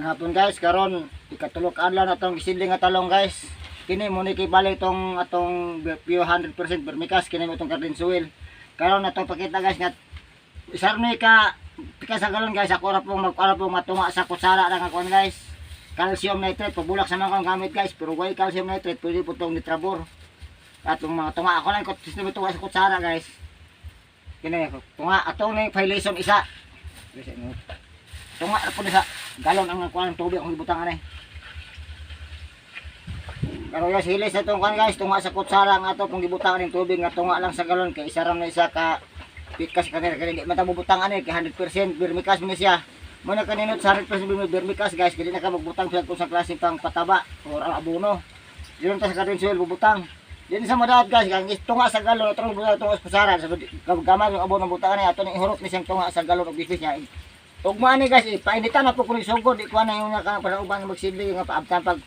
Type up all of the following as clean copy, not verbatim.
hapon guys, karon ikatulog adlaw na tong gisidling nga talong guys. Kini mo ni kibali tong atong pure 100% vermicast kini mo tong garden soil. Karon na to pakita guys nga isar ni ka pika sa galon guys, ako ra pong matunga sa kutsara ra nga kon guys. Calcium nitrate pabulak sa mga gamit guys, pero why calcium nitrate pwede po tong nitrabor. Atong mga tunga ako lang ko system tunga sa kutsara guys. Kini tunga atong ni violation isa. Tunga po sa galon ang kuan tubig ang ibutang anay. Pero guys, hilis na itong guys, tunga sa kutsara nga ito, kung gibutang ng tubig nga tunga lang sa galon, kay isa ram na isa ka pikas kanina, kaya hindi matabubutang anay, kay 100% vermicast mo siya. Muna kaninot sa 100% vermicast guys, kaya hindi na ka magbutang sila kung sa klase pang pataba o abono. Yun ta sa garden soil bubutang. Yan sa madawat guys, kaya tunga sa galon, ito butang tunga sa kutsara, gamay yung abono butang anay, ito nang ihurot ni siyang tunga sa galon o bisbis niya. Ugma ni guys, painitan na po kung isugod, ikuha na yung para ubang magsidli, yung paabtan pag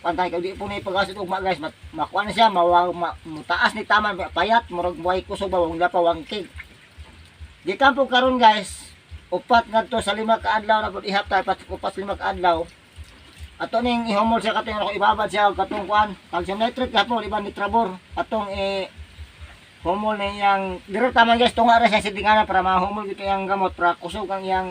pantay ka, di po na ipagasit ugma guys, makuha na siya, mutaas ni taman, payat, murag buhay kusog ba, wang pa wangking. Di kampo karon guys, upat nga to sa 5 ka adlaw na po ihapta, upat 5 ka adlaw. Ato ning ihumol siya katong ako ibabad siya, katong kuan, calcium nitrate kapon, iba nitrabor, atong humol na iyang, dito taman guys, tunga rin siya sitinganan para mahumol dito yung gamot, para kusog ang iyang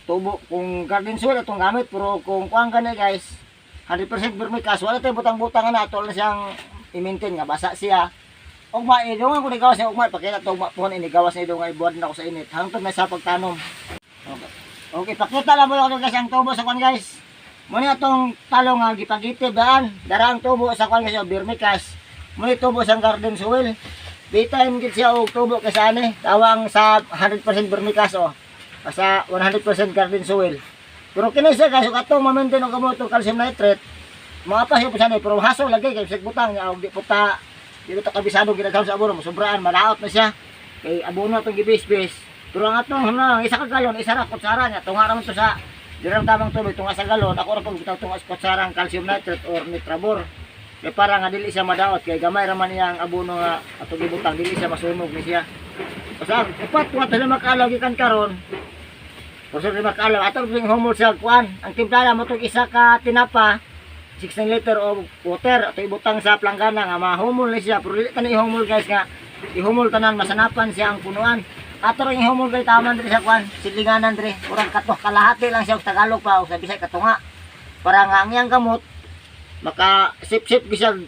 tubo. Kung garden soil itong gamit, pero kung kuang gani guys, 100% vermicast, wala tayo butang-butang na, ito lang siyang i-maintain nga, basa siya. Ugma, idungan ko nigawas niya, ugma, pakita ito, ugma po, inigawas niya idungan, ibuad na ako sa init, hangtod na sa pagtanom. Okay, pakita lang mo yung guys, ang tubo sa kuan guys. Muna itong talong nga, gipagitib daan, darang tubo sa kuan guys, vermicast. Muna tubo sa garden soil. Daytime gid siya og tubo kasi ani, tawang sa 100% vermicast o. Sa 100% garden soil. Pero kini siya guys, atong ma-maintain og gamot og calcium nitrate. Mga pa siya ni, pero haso lagi kay sig butang niya og di puta. Di ta kabisado ginagaw sa abono, sobraan malaot na siya. Kay abono atong gibis-bis. Pero ang atong isa ka galon, isa ra kutsara niya, tunga ra man to sa dirang tamang tubig tunga sa galon. Ako ra pag bitaw tunga sa kutsara ang calcium nitrate or nitrabor. Kaya para nga dili siya madaot, kaya gamay raman niya ang abono nga atong gibutang, dili siya masunog ni siya. Basta upat tuwa tayo makalaw gikan karon. Kasi makalaw atong ring humol sa kuan. Ang timplala mo tong isa ka tinapa 16 liter of water ato ibutang sa planggana nga mahumol ni siya. Pero dili ta ni ihumol guys nga ihumol tanan masanapan siya ang punuan. Ato ring ihumol kay taman diri sa kuan, sidlinganan diri. Urang katok kalahati lang siya og Tagalog pa og sa Bisaya katunga. Para nga ang iyang gamot maka sip-sip bisag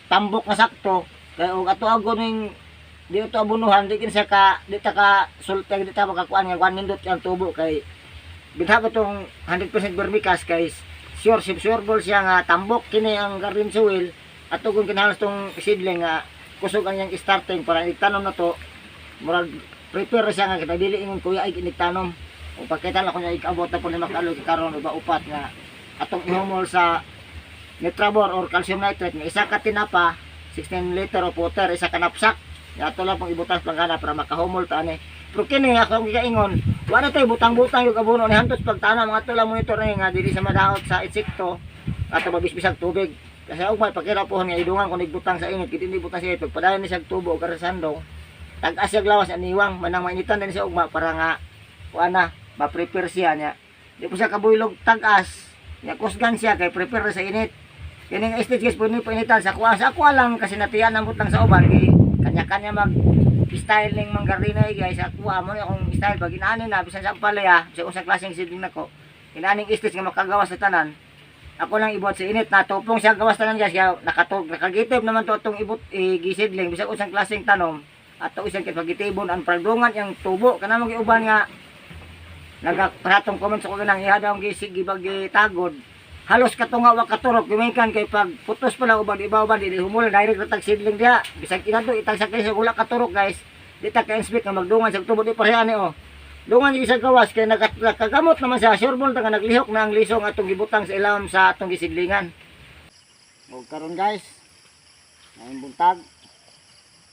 tambok na sakto kay og ato agon ning di to abunuhan di kin sa ka di ta ka sulteng di ta makakuan nga kuan nindot ang tubo kay bidha ba tong 100% vermicast kay sure siya nga tambok kini ang garden soil ato kung kinahanglan tong seedling nga kusog ang yang starting para igtanom na to murag prepare siya nga kita dili ingon kuya ay inigtanom o pakita lang ko niya ikabot na po ni makalo karon uba upat nga atong ihumol sa nitrabor or calcium nitrate nga isa ka tinapa 16 liter of water isa ka napsak ato lang pang ibutas planggana para makahumol ta ani. Pero kini ako ang giingon wala tay butang-butang yung abono ni hantos pagtanam mga ato lang monitor ni nga dili sa madaot sa insekto ato mabisbisag tubig kasi og may pakira po niya idungan kun igbutang sa init kiti butang siya pagpadayon ni sa tubo o karasando tag-as siya lawas aniwang manang mainitan din siya ugma para nga kuana ma-prepare siya niya di po siya kabuylog tag-as niya kusgan siya kay prepare sa init. Kining stage guys, pwede painitan sa kuha lang kasi natiyan ang butang sa uban kay kanya-kanya mag style ning manggardina guys. Sa kuha mo akong style pag inaani na bisan sa palaya, sa usang klaseng seedling nako. Inaning stage nga makagawas sa tanan. Ako lang ibuhat sa init na tupong siya gawas tanan guys. Kaya nakagitib naman to itong ibut gisidling bisan usang klaseng tanom. Ato isang kit pagitibon ang pagdungan yang tubo kana mo giuban nga nagapratong comment sa ko nang ihadaw gisig gibagi tagod. Halos katunga wa katurok gumikan kay pag putos pa lang ubang ibaw-ibaw di humula direct ratag seedling dia bisag inadto itang sakay sa wala katurok guys di ta ka inspect nga magdungan sa tubo di pareha ni o dungan isa gawas kay nakagamot naman siya sureball ta nga naglihok na ang lisong atong gibutang sa ilawom sa atong gisidlingan. O karon guys ang buntag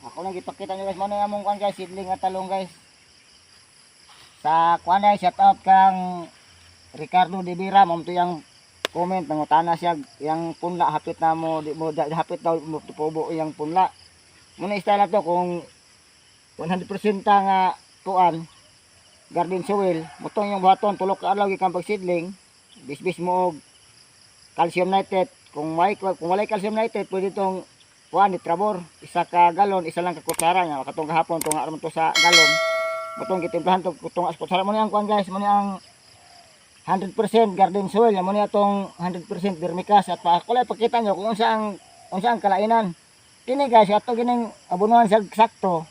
ako lang gipakita niyo guys mo na among kuan guys seedling nga talong guys sa kuan guys shout out kang Ricardo De Vera mo to yang comment nangutana siya yang punla hapit na mo di mo hapit daw mo tubo yang punla muna style to kung 100% nga tuan garden soil mutong yung buhaton tulok ka adlaw gikan pagsidling bisbis mo og calcium nitrate. Kung walay calcium nitrate, pwede itong kuan ni Trabor, isa ka galon, isa lang ka kutsara nya katong gahapon tunga ra man to sa galon. Butong gitimplahan to tunga sa kutsara mo ni ang kuan guys, mo ni ang 100% garden soil, mo ni atong 100% vermicast at pakulay pakita nyo kung unsa ang kalainan. Kini guys, ato gining abonuhan sa sakto.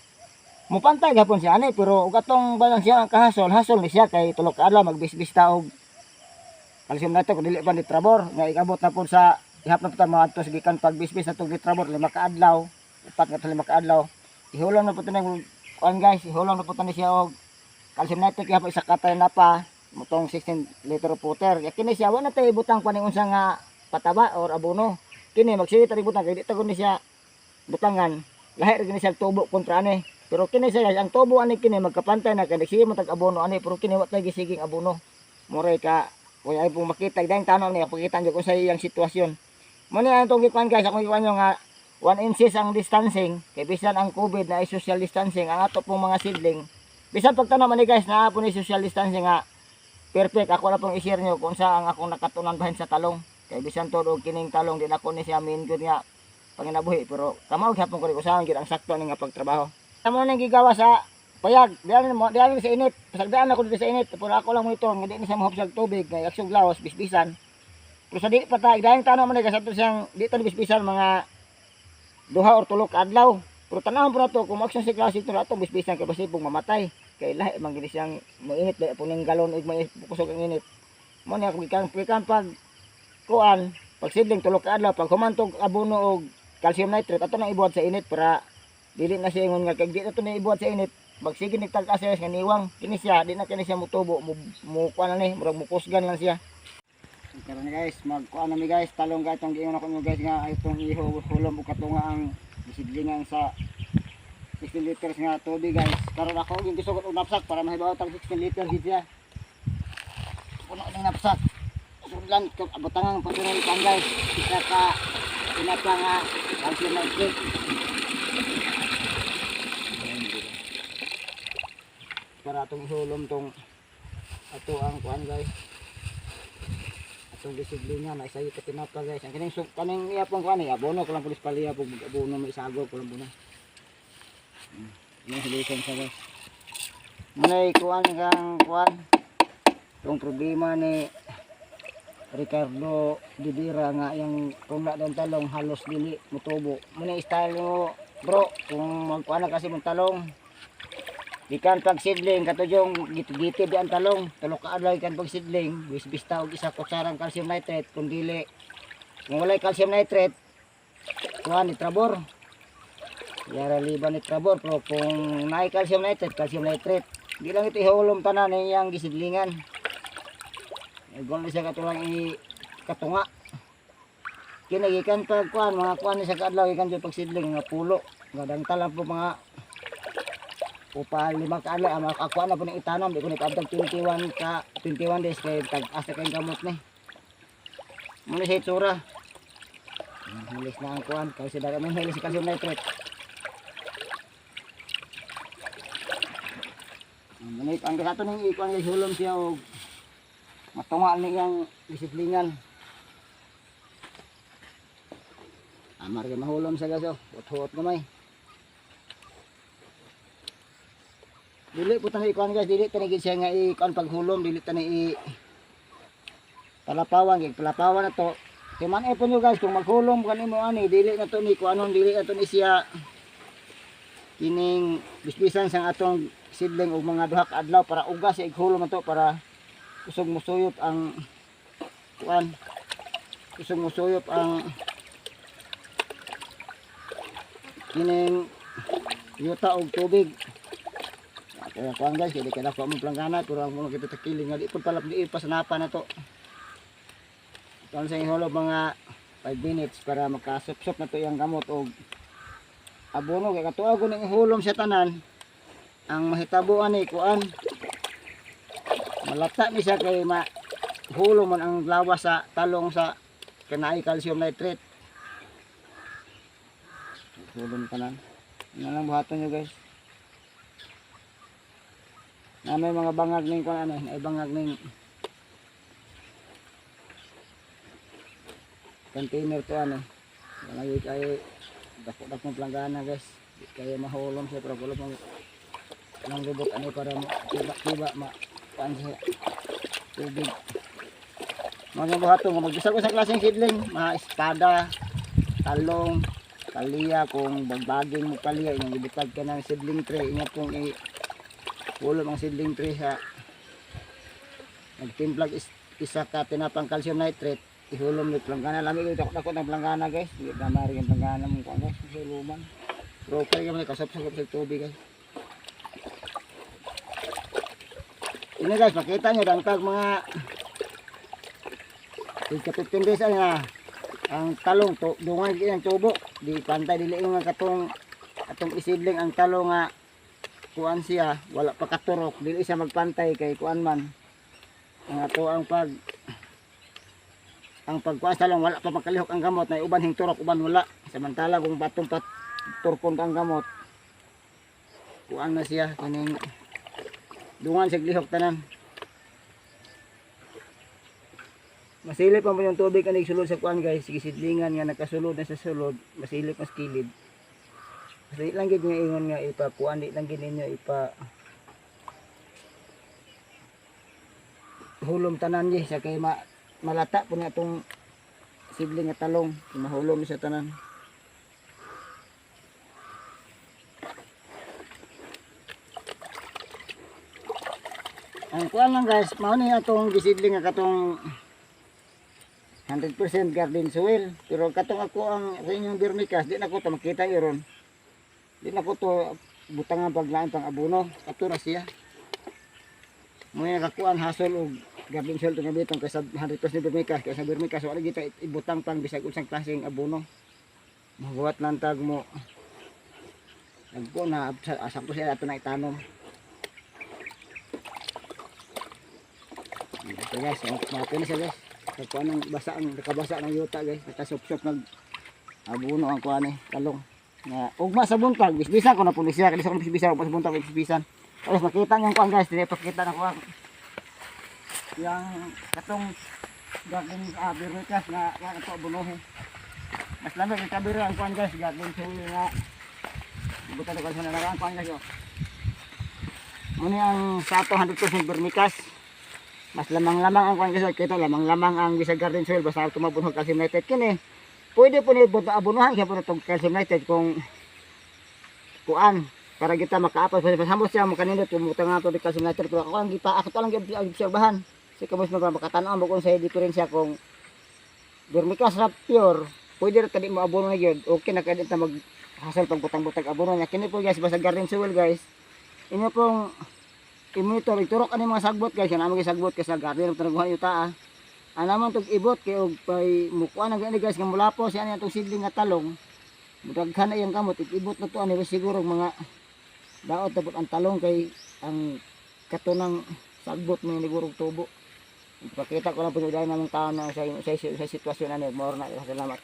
Mupantay gapon siya ani pero ug atong balang siya ang hasol ni siya kay tulo ka adlaw magbisbis ta og calcium nitrate kun dili pa ni Trabor nga ikabot na pud sa ihap na pud mga adto gikan pagbisbis atong ni Trabor 5 ka adlaw, 4 nga 5 ka adlaw. Ihulong na pud ni kuan guys, ihulong na pud ni siya og calcium nitrate gapon isa ka tayo na pa mutong 16 liter water. Ya kini siya wala tay butang kuan unsa nga pataba or abono. Kini magsigit ri butang kay di ta kun siya butangan. Lahi ra gini siya tubo kontra ani. Pero kini siya guys, ang tubo ani kini magkapantay na kay sige mo tag abono ani pero kini wa tay gisiging abono. Moray ka kuya ay pong makita dahil tanong niya pakita nyo kung sa iyang sitwasyon. Muna ang itong gikuan guys, akong gikuan nyo nga 1 inches ang distancing kay bisan ang COVID na ay social distancing ang ato pong mga seedling. Bisan pagtanong man ni guys na po ni social distancing nga perfect. Ako na pong i-share nyo kung saan ang akong nakatunan bahin sa talong. Kay bisan todo kining talong din ako ni siya main good nga panginabuhi pero kamaw gyapon ko rin usahan gyud ang sakto ni nga pagtrabaho. Amo nang gigawa sa payag, diyan sa init. Pasagdaan ako dito sa init. Pero ako lang monitor nga di ni siya mahupsag tubig nga yaksog lawas bisbisan. Pero sa di patay dahil tanong man ni kasato siyang di ta bisbisan mga 2 or 3 ka adlaw. Pero tanawon po nato kung action si klase ito nato bisbisan kay basi pong mamatay. Kay lahi man gini siyang mainit dahil po ning galon ug may kusog ang init. Mo ni ako gikan pag kuan pag sidling 3 ka adlaw pag humantog abono og calcium nitrate ato nang ibuhat sa init para dili na siya ingon nga kay di na to na ibuhat sa init. Magsige nagtag-asayas nga niwang kini siya di na kini siya mutubo mo kuan na ni murag mukusgan lang siya. Karon guys magkuan na mi guys talong guys ang giingon ako nyo guys nga ay itong ihulom ug katunga ang bisidlingan sa 16 liters nga tubig guys. Karon ako yung gisugot og napsak para mahibaw tag 16 liters gid siya. Puno ning napsak. Sudlan abutangang pagkunan kan guys. Isa ka pinapa nga calcium nitrate. Para atong ihulom tong ato ang kuan guys atong bisidlingan na isayo ka tinapa guys ang kaning iya pong kuan abono ko lang pulis paliya pag abono may isago ko lang muna yung solution sa guys munay kuan kang kuan tong problema ni Ricardo Dibira nga yung kung na daw talong halos dili mutubo munay style mo bro kung magkuan na kasi mong talong ikan pag seedling katujong gitid ang talong tulo ka adlaw ikan pag seedling bisbis ta og isa kutsarang calcium nitrate kun dili kung walay calcium nitrate kuan ni Trabor yara liban ni Trabor pero kung naay calcium nitrate di lang ito ihulom tanan niyang gisidlingan gol siya katulang katunga kinagikan pag kuan mga kuan ni sa kadlaw ikan pag seedling nga pulo gadang talang po mga upa 5 ka adlaw ako na po ning itanom di ko ni kaabtag 21 days kay tag-asa kay gamot ni muna siya itsura hilis na ang kuan kasi daga may hilis si calcium nitrate muna ang gato ning ikuan kay hulom siya og matunga niyang disiplingan amar kay mahulom sa gaso hot gamay. Dili po tanay ikuan guys, dili tanay siya nga ikuan paghulom, dili tanay palapawan, palapawan na to. Kaya man po nyo guys, kung maghulom kanimo ani, dili na to ni kuanon, dili na to ni siya kining bisbisan sang atong seedling og mga 2 ka adlaw para ugas siya ighulom na to para kusog musuyop ang kuan. Kusog musuyop ang kining yuta og tubig. Kaya kuan guys, hindi ka ko mo planggana pero ang mga kita takiling nga di pud pala di pasanapan na to. Kon sa ihulog mga 5 minutes para makasup-sup na to yung gamot og abono kay katuwa ko ning ihulom sa tanan. Ang mahitabuan ni kuan malata ni siya kay mahulom man ang lawas sa talong sa kanay calcium nitrate. Hulom tanan. Ano lang buhaton nyo guys. Na may mga bangag ning kuan ay bangag ning container to ano. Lagi kay dako-dako planggana guys. Di kaya mahulom siya pero kulo ng lubot ano para tiba-tiba sa tubig. Mga buhaton kung magbisa ko sa klaseng seedling, mga espada, talong, kaliya, kung bagbaging mo kaliya, yung ibutag ka ng seedling tray, ingat kung i-ulom ang seedling tray sa nagtimplag isa ka tinapang calcium nitrate, ihulom ng planggana. Lamig ito ako ng planggana guys, hindi na maring ang planggana mong kung ano, sa iluman. Pero okay kami kasap-sakap sa tubig guys. Ini guys, makita nyo, dangkag mga 15 days na ang talong to dungan ang tubo di pantay dili nga katong atong isidling ang talong nga kuan siya wala pa katurok dili siya magpantay kay kuan man ang ato ang pagkuas talong wala pa makalihok ang gamot na uban hing turok uban wala samantala kung batong turpon ang gamot kuan na siya kaning dungan sig lihok tanan. Masilip pa mo yung tubig na nagsulod sa kuan guys, sige sidlingan nga nakasulod na sa sulod, masilip mas kilid. Kasi lang gid nga ingon nga ipa kuan di lang gid ninyo ipa hulom tanan gi sa kay malata po na itong sidling nga talong, mahulom sa tanan. Ang kuan lang guys, mao ni atong gisidling nga katong 100% garden soil, pero katong ako ang inyong vermicast, di na ko to makita iron. Di na ko to butangan paglain pang abono, kato na siya. Mo nakakuan hasol og garden soil tong bitong kaysa 100% vermicast, kaysa vermicast wala kita ibutang pang bisag unsang klaseng abono. Mabuhat lang tag mo. Nagko na asa ko siya ato na itanom. Okay guys, mapin na siya guys. Kuan ang basa ang nakabasa ng yuta guys, nakasop-sop nag abono ang kuan ni talong. Nga ugma sa buntag, bisbisan ko na pulisya, kali sa ko bisbisan ko sa buntag bisbisan. Alas makita niyo kuan guys, dili pakita na kuan. Yang katong garden vermicast na ato abonohin. Mas lamig ang kabiro ang kuan guys, garden soil nga buta ko sa nalarang kuan guys yo. Muni ang sa ato 100% vermicast. Mas lamang-lamang ang kuan guys, kita lamang-lamang ang bisag garden soil basta tumabunhog calcium nitrate kini. Pwede po ni abunuhan siya po itong calcium nitrate kung kuan para kita makaapas sa hamos siya makanindot tumutang ato di calcium nitrate pero ako ang gipa ako lang giobserbahan. Si kamos na makatan-an mo kung sa diferensya kung vermicast ra pure, pwede ra kadi mo abono na gyud. Okay na kadi ta maghasal pag butang-butang abono nya kini po guys basta garden soil guys. Inyo pong imonitor iturok ani mga sagbot guys yan among sagbot kay sa garden tanaguhan yuta anaman tug ibot kay og pay mukuan ang gani guys nga mulapo siya ani atong sidling nga talong mudaghan na yang kamot ibot na to ani siguro mga daot tapos ang talong kay ang katunang sagbot may nigurog tubo ipakita ko lang po dahil namang tao na sa sitwasyon ani mo na salamat.